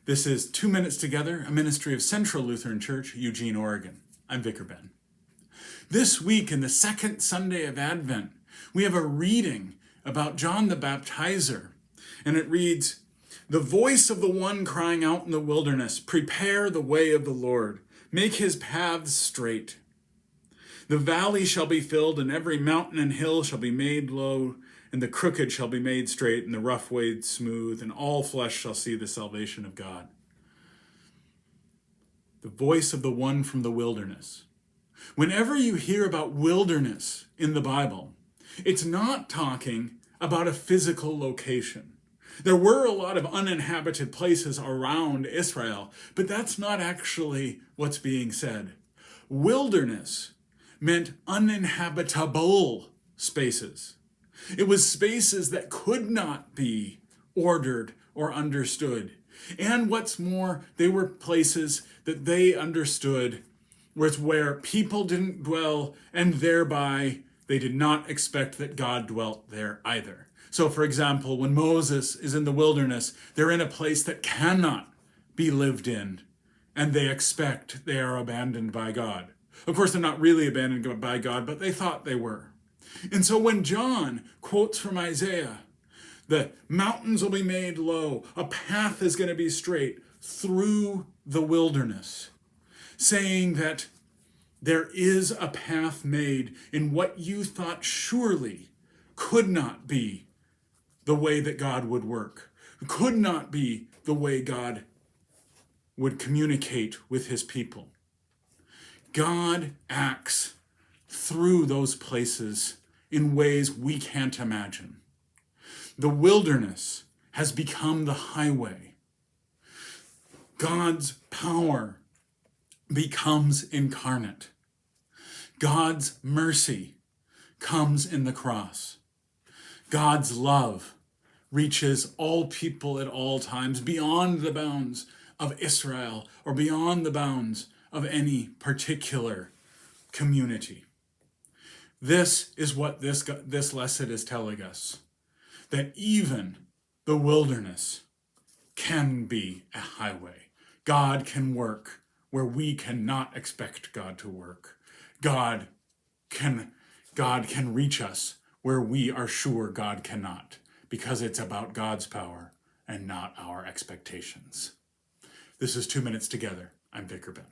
This is 2 Minutes Together, a ministry of Central Lutheran Church, Eugene, Oregon. I'm Vicar Ben. This week, in the second Sunday of Advent, we have a reading about John the Baptizer, and it reads, "The voice of the one crying out in the wilderness, prepare the way of the Lord, make his paths straight. The valley shall be filled, and every mountain and hill shall be made low, and the crooked shall be made straight, and the rough way smooth, and all flesh shall see the salvation of God." The voice of the one from the wilderness. Whenever you hear about wilderness in the Bible, it's not talking about a physical location. There were a lot of uninhabited places around Israel, but that's not actually what's being said. Wilderness meant uninhabitable spaces. It was spaces that could not be ordered or understood. And what's more, they were places that they understood was where people didn't dwell, and thereby they did not expect that God dwelt there either. So, for example, when Moses is in the wilderness, they're in a place that cannot be lived in, and they expect they are abandoned by God. Of course, they're not really abandoned by God, but they thought they were. And so when John quotes from Isaiah, the mountains will be made low, a path is going to be straight through the wilderness, saying that there is a path made in what you thought surely could not be the way that God would work, could not be the way God would communicate with his people. God acts through those places in ways we can't imagine. The wilderness has become the highway. God's power becomes incarnate. God's mercy comes in the cross. God's love reaches all people at all times, beyond the bounds of Israel or beyond the bounds of any particular community. This is what this lesson is telling us, that even the wilderness can be a highway. God can work where we cannot expect God to work. God can reach us where we are sure God cannot, because it's about God's power and not our expectations. This is 2 Minutes Together. I'm Vicar Ben.